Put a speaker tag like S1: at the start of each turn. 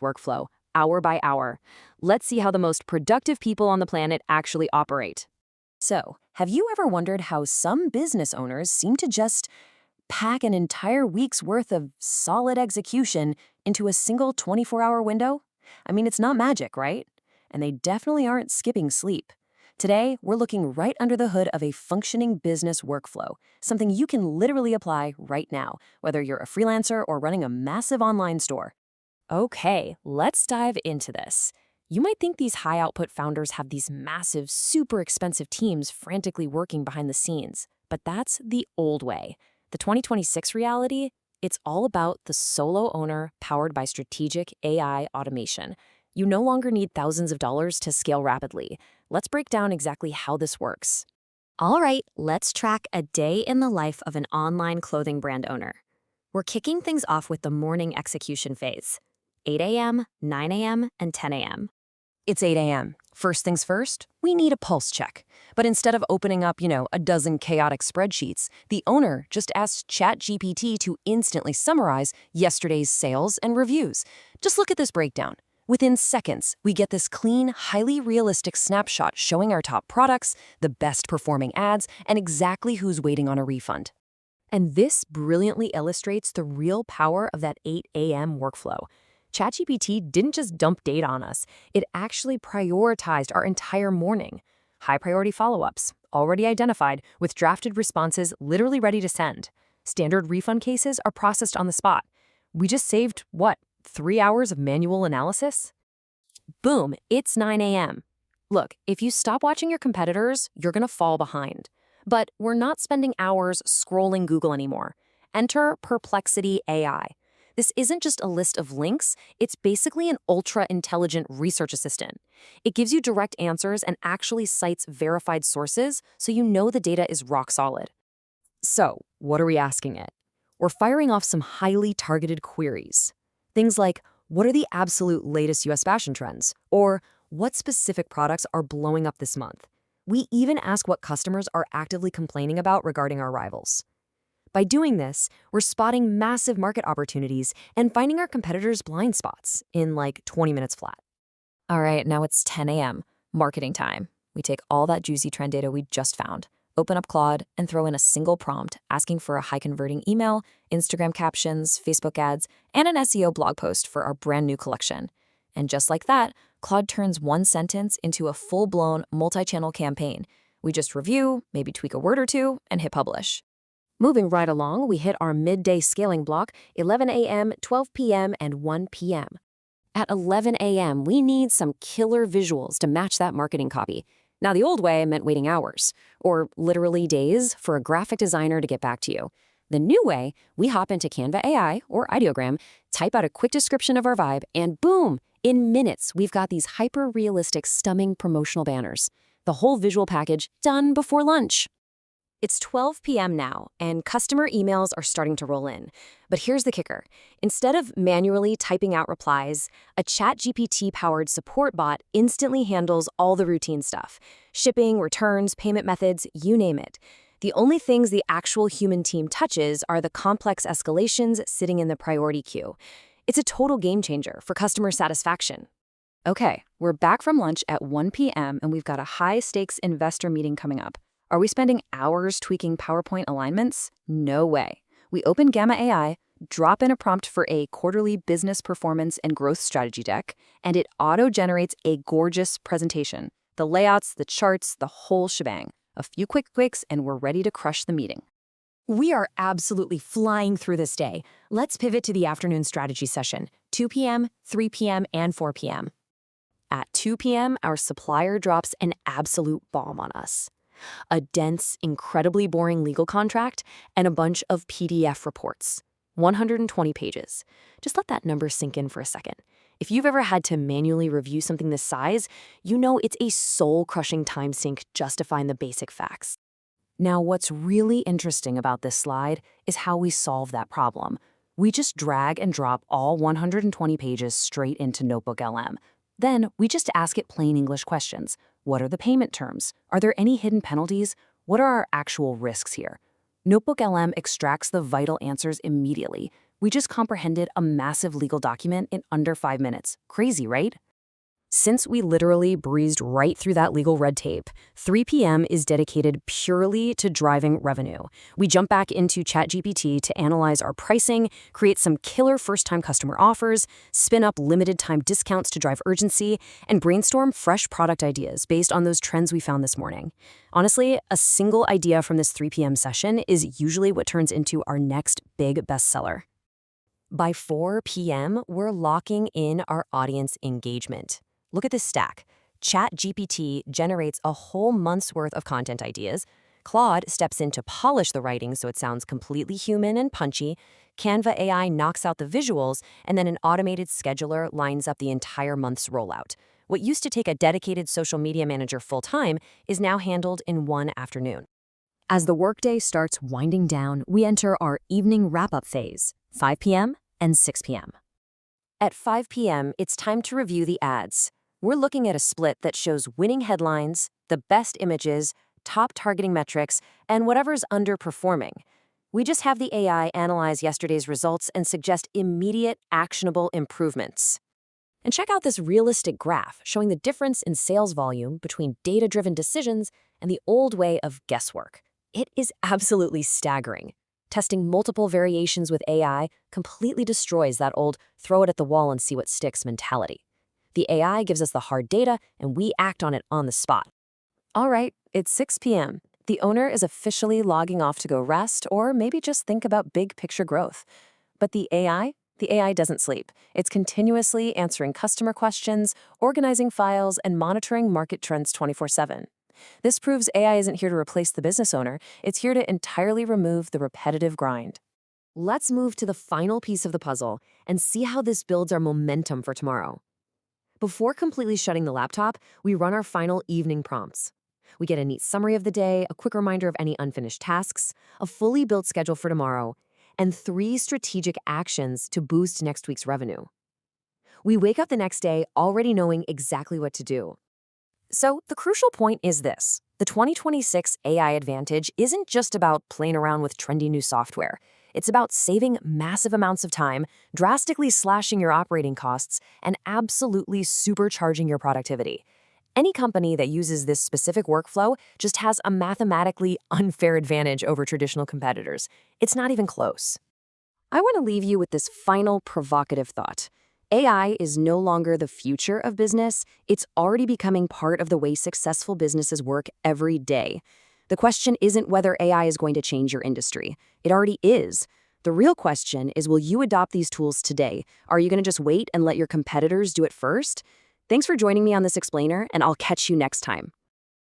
S1: workflow, hour by hour. Let's see how the most productive people on the planet actually operate. So, have you ever wondered how some business owners seem to just pack an entire week's worth of solid execution into a single 24-hour window? I mean, it's not magic, right? And they definitely aren't skipping sleep. Today, we're looking right under the hood of a functioning business workflow, something you can literally apply right now, whether you're a freelancer or running a massive online store. Okay, let's dive into this. You might think these high-output founders have these massive, super expensive teams frantically working behind the scenes, but that's the old way. The 2026 reality, it's all about the solo owner powered by strategic AI automation. You no longer need thousands of dollars to scale rapidly. Let's break down exactly how this works. All right, let's track a day in the life of an online clothing brand owner. We're kicking things off with the morning execution phase. 8 a.m., 9 a.m., and 10 a.m. It's 8 a.m. First things first, we need a pulse check. But instead of opening up, a dozen chaotic spreadsheets, the owner just asks ChatGPT to instantly summarize yesterday's sales and reviews. Just look at this breakdown. Within seconds, we get this clean, highly realistic snapshot showing our top products, the best performing ads, and exactly who's waiting on a refund. And this brilliantly illustrates the real power of that 8 a.m. workflow. ChatGPT didn't just dump data on us, it actually prioritized our entire morning. High-priority follow-ups, already identified, with drafted responses literally ready to send. Standard refund cases are processed on the spot. We just saved, 3 hours of manual analysis? Boom, it's 9 a.m. Look, if you stop watching your competitors, you're gonna fall behind. But we're not spending hours scrolling Google anymore. Enter Perplexity AI. This isn't just a list of links, it's basically an ultra-intelligent research assistant. It gives you direct answers and actually cites verified sources, so you know the data is rock solid. So, what are we asking it? We're firing off some highly targeted queries. Things like, what are the absolute latest US fashion trends? Or, what specific products are blowing up this month? We even ask what customers are actively complaining about regarding our rivals. By doing this, we're spotting massive market opportunities and finding our competitors' blind spots in 20 minutes flat. All right, now it's 10 a.m., marketing time. We take all that juicy trend data we just found, open up Claude, and throw in a single prompt asking for a high-converting email, Instagram captions, Facebook ads, and an SEO blog post for our brand new collection. And just like that, Claude turns one sentence into a full-blown multi-channel campaign. We just review, maybe tweak a word or two, and hit publish. Moving right along, we hit our midday scaling block, 11 a.m., 12 p.m., and 1 p.m. At 11 a.m., we need some killer visuals to match that marketing copy. Now, the old way meant waiting hours, or literally days, for a graphic designer to get back to you. The new way, we hop into Canva AI or Ideogram, type out a quick description of our vibe, and boom! In minutes, we've got these hyper-realistic, stunning promotional banners. The whole visual package done before lunch. It's 12 p.m. now, and customer emails are starting to roll in. But here's the kicker. Instead of manually typing out replies, a ChatGPT-powered support bot instantly handles all the routine stuff. Shipping, returns, payment methods, you name it. The only things the actual human team touches are the complex escalations sitting in the priority queue. It's a total game changer for customer satisfaction. Okay, we're back from lunch at 1 p.m., and we've got a high-stakes investor meeting coming up. Are we spending hours tweaking PowerPoint alignments? No way. We open Gamma AI, drop in a prompt for a quarterly business performance and growth strategy deck, and it auto-generates a gorgeous presentation. The layouts, the charts, the whole shebang. A few quick clicks, and we're ready to crush the meeting. We are absolutely flying through this day. Let's pivot to the afternoon strategy session, 2 p.m., 3 p.m., and 4 p.m. At 2 p.m., our supplier drops an absolute bomb on us. A dense, incredibly boring legal contract, and a bunch of PDF reports. 120 pages. Just let that number sink in for a second. If you've ever had to manually review something this size, you know it's a soul-crushing time sink just to find the basic facts. Now, what's really interesting about this slide is how we solve that problem. We just drag and drop all 120 pages straight into Notebook LM. Then we just ask it plain English questions. What are the payment terms? Are there any hidden penalties? What are our actual risks here? Notebook LM extracts the vital answers immediately. We just comprehended a massive legal document in under 5 minutes. Crazy, right? Since we literally breezed right through that legal red tape, 3 p.m. is dedicated purely to driving revenue. We jump back into ChatGPT to analyze our pricing, create some killer first-time customer offers, spin up limited-time discounts to drive urgency, and brainstorm fresh product ideas based on those trends we found this morning. Honestly, a single idea from this 3 p.m. session is usually what turns into our next big bestseller. By 4 p.m., we're locking in our audience engagement. Look at this stack. ChatGPT generates a whole month's worth of content ideas. Claude steps in to polish the writing so it sounds completely human and punchy. Canva AI knocks out the visuals, and then an automated scheduler lines up the entire month's rollout. What used to take a dedicated social media manager full-time is now handled in one afternoon. As the workday starts winding down, we enter our evening wrap-up phase, 5 p.m. and 6 p.m. At 5 p.m., it's time to review the ads. We're looking at a split that shows winning headlines, the best images, top targeting metrics, and whatever's underperforming. We just have the AI analyze yesterday's results and suggest immediate, actionable improvements. And check out this realistic graph showing the difference in sales volume between data-driven decisions and the old way of guesswork. It is absolutely staggering. Testing multiple variations with AI completely destroys that old throw it at the wall and see what sticks mentality. The AI gives us the hard data, and we act on it on the spot. All right, it's 6 p.m. The owner is officially logging off to go rest or maybe just think about big picture growth. But the AI doesn't sleep. It's continuously answering customer questions, organizing files, and monitoring market trends 24/7. This proves AI isn't here to replace the business owner. It's here to entirely remove the repetitive grind. Let's move to the final piece of the puzzle and see how this builds our momentum for tomorrow. Before completely shutting the laptop, we run our final evening prompts. We get a neat summary of the day, a quick reminder of any unfinished tasks, a fully built schedule for tomorrow, and 3 strategic actions to boost next week's revenue. We wake up the next day already knowing exactly what to do. So the crucial point is this. The 2026 AI advantage isn't just about playing around with trendy new software. It's about saving massive amounts of time, drastically slashing your operating costs, and absolutely supercharging your productivity. Any company that uses this specific workflow just has a mathematically unfair advantage over traditional competitors. It's not even close. I want to leave you with this final provocative thought. AI is no longer the future of business. It's already becoming part of the way successful businesses work every day. The question isn't whether AI is going to change your industry. It already is. The real question is, will you adopt these tools today? Are you going to just wait and let your competitors do it first? Thanks for joining me on this explainer, and I'll catch you next time.